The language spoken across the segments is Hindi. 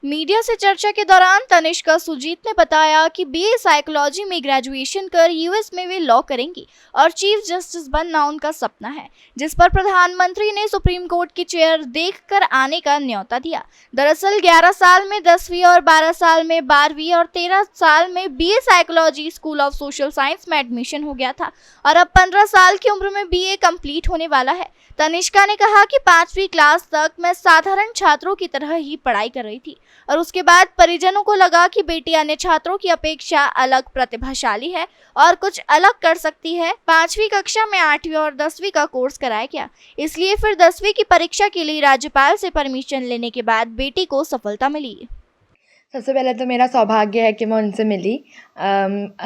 मीडिया से चर्चा के दौरान तनिष्का सुजीत ने बताया कि बीए साइकोलॉजी में ग्रेजुएशन कर यूएस में वे लॉ करेंगी और चीफ जस्टिस बनना उनका सपना है, जिस पर प्रधानमंत्री ने सुप्रीम कोर्ट की चेयर देखकर आने का न्योता दिया। दरअसल 11 साल में 10वीं और 12 साल में 12वीं और 13 साल में BA psychology school of social science में एडमिशन हो गया था और अब 15 साल की उम्र में बीए कंप्लीट होने वाला है। तनिष्का ने कहा कि 5वीं क्लास तक मैं साधारण छात्रों की तरह ही पढ़ाई कर रही थी और उसके बाद परिजनों को लगा कि बेटी अन्य छात्रों की अपेक्षा अलग प्रतिभाशाली है और कुछ अलग कर सकती है। 5वीं कक्षा में 8वीं और 10वीं का कोर्स कराया गया, इसलिए फिर 10वीं की परीक्षा के लिए राज्यपाल से परमिशन लेने के बाद बेटी को सफलता मिली। सबसे पहले तो मेरा सौभाग्य है कि मैं उनसे मिली।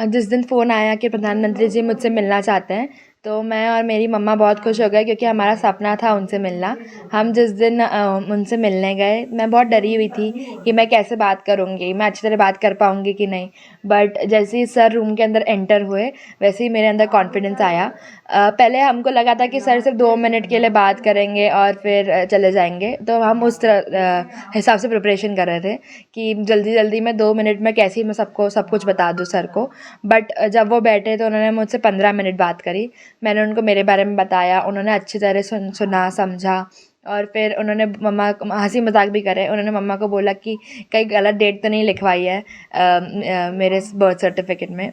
जिस दिन फ़ोन आया कि प्रधानमंत्री जी मुझसे मिलना चाहते हैं, तो मैं और मेरी मम्मा बहुत खुश हो गए, क्योंकि हमारा सपना था उनसे मिलना। हम जिस दिन उनसे मिलने गए, मैं बहुत डरी हुई थी कि मैं कैसे बात करूँगी, मैं अच्छी तरह बात कर पाऊँगी कि नहीं। बट जैसे ही सर रूम के अंदर एंटर हुए, वैसे ही मेरे अंदर कॉन्फिडेंस आया। पहले हमको लगा था कि सर सिर्फ 2 मिनट के लिए बात करेंगे और फिर चले जाएंगे, तो हम उस तरह हिसाब से प्रिपरेशन कर रहे थे कि जल्दी जल्दी में 2 मिनट में कैसे ही मैं सबको सब कुछ बता दूँ सर को। बट जब वो बैठे तो उन्होंने मुझसे 15 मिनट बात करी। मैंने उनको मेरे बारे में बताया, उन्होंने अच्छी तरह सुना समझा और फिर उन्होंने मम्मा हंसी मजाक भी करे। उन्होंने मम्मा को बोला कि कहीं गलत डेट तो नहीं लिखवाई है मेरे बर्थ सर्टिफिकेट में।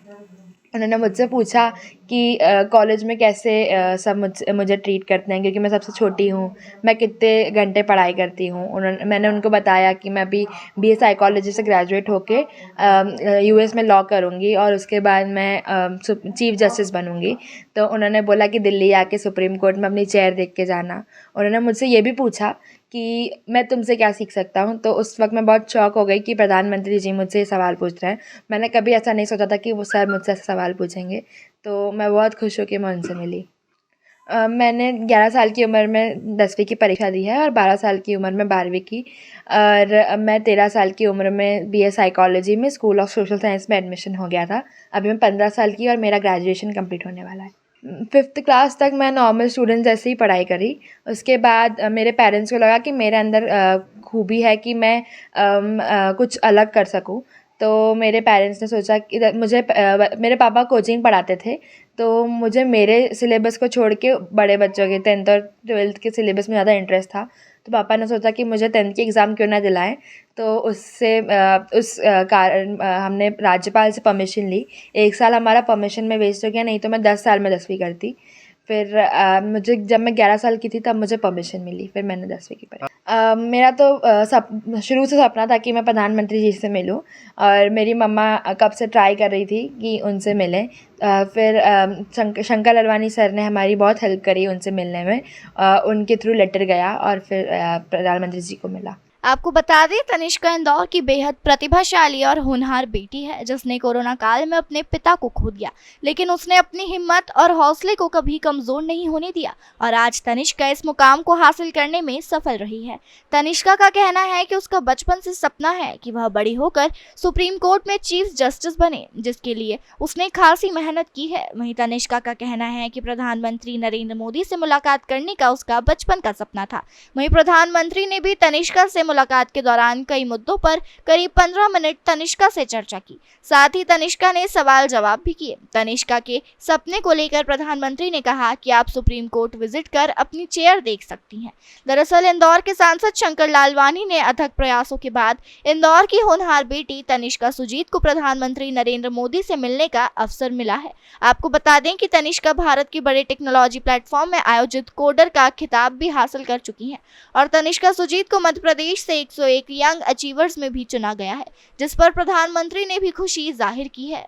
उन्होंने मुझसे पूछा कि कॉलेज में कैसे सब मुझे ट्रीट करते हैं, क्योंकि मैं सबसे छोटी हूँ, मैं कितने घंटे पढ़ाई करती हूँ। मैंने उनको बताया कि मैं अभी बीए साइकोलॉजी से ग्रेजुएट होके यूएस में लॉ करूँगी और उसके बाद मैं चीफ जस्टिस बनूँगी। तो उन्होंने बोला कि दिल्ली आके सुप्रीम कोर्ट में अपनी चेयर देख के जाना। उन्होंने मुझसे ये भी पूछा कि मैं तुमसे क्या सीख सकता हूँ। तो उस वक्त मैं बहुत शॉक हो गई कि प्रधानमंत्री जी मुझसे ये सवाल पूछ रहे हैं। मैंने कभी ऐसा नहीं सोचा था कि वो सर मुझसे ऐसे सवाल पूछेंगे, तो मैं बहुत खुश हूँ कि मैं उनसे मिली। मैंने 11 साल की उम्र में 10वीं की परीक्षा दी है और 12 साल की उम्र में 12वीं की, और मैं 13 साल की उम्र में बीए साइकोलॉजी में स्कूल ऑफ सोशल साइंस में एडमिशन हो गया था। अभी मैं 15 साल की और मेरा ग्रेजुएशन कंप्लीट होने वाला है। 5th क्लास तक मैं नॉर्मल स्टूडेंट जैसे ही पढ़ाई करी। उसके बाद मेरे पेरेंट्स को लगा कि मेरे अंदर खूबी है कि मैं कुछ अलग कर सकूं। तो मेरे पेरेंट्स ने सोचा कि मेरे पापा कोचिंग पढ़ाते थे, तो मुझे मेरे सिलेबस को छोड़ के बड़े बच्चों के 10th और 12th के सिलेबस में ज़्यादा इंटरेस्ट था। तो पापा ने सोचा कि मुझे 10th की एग्ज़ाम क्यों ना दिलाएं। तो उससे उस कारण हमने राज्यपाल से परमिशन ली। 1 साल हमारा परमिशन में वेस्ट हो गया, नहीं तो मैं 10 साल में 10वीं करती। फिर मुझे जब मैं 11 साल की थी तब मुझे परमिशन मिली, फिर मैंने 10वीं की पढ़ी। मेरा तो शुरू से सपना था कि मैं प्रधानमंत्री जी से मिलूं, और मेरी मम्मा कब से ट्राई कर रही थी कि उनसे मिलें। फिर शंकर ललवानी सर ने हमारी बहुत हेल्प करी उनसे मिलने में। उनके थ्रू लेटर गया और फिर प्रधानमंत्री जी को मिला। आपको बता दें, तनिष्का इंदौर की बेहद प्रतिभाशाली और होनहार बेटी है, जिसने कोरोना काल में अपने पिता को खो दिया, लेकिन उसने अपनी हिम्मत और हौसले को कभी कमजोर नहीं होने दिया और आज तनिष्का इस मुकाम को हासिल करने में सफल रही है। तनिष्का का कहना है कि उसका बचपन से सपना है कि वह बड़ी होकर सुप्रीम कोर्ट में चीफ जस्टिस बने, जिसके लिए उसने खासी मेहनत की है। वहीं तनिष्का का कहना है कि प्रधानमंत्री नरेंद्र मोदी से मुलाकात करने का उसका बचपन का सपना था। वहीं प्रधानमंत्री ने भी तनिष्का से मुलाकात के दौरान कई मुद्दों पर करीब 15 मिनट तनिष्का से चर्चा की। साथ ही तनिष्का ने सवाल जवाब भी किए। तनिष्का के सपने को लेकर प्रधानमंत्री ने कहा कि आप सुप्रीम कोर्ट विजिट कर अपनी चेयर देख सकती हैं। दरअसल इंदौर के सांसद शंकर लालवानी ने अथक प्रयासों के बाद इंदौर की होनहार बेटी तनिष्का सुजीत को प्रधानमंत्री नरेंद्र मोदी से मिलने का अवसर मिला है। आपको बता दें कि तनिष्का भारत के बड़े टेक्नोलॉजी प्लेटफॉर्म में आयोजित कोडर का खिताब भी हासिल कर चुकी हैं और तनिष्का सुजीत को मध्य प्रदेश से 101 यंग अचीवर्स में भी चुना गया है, जिस पर प्रधानमंत्री ने भी खुशी जाहिर की है।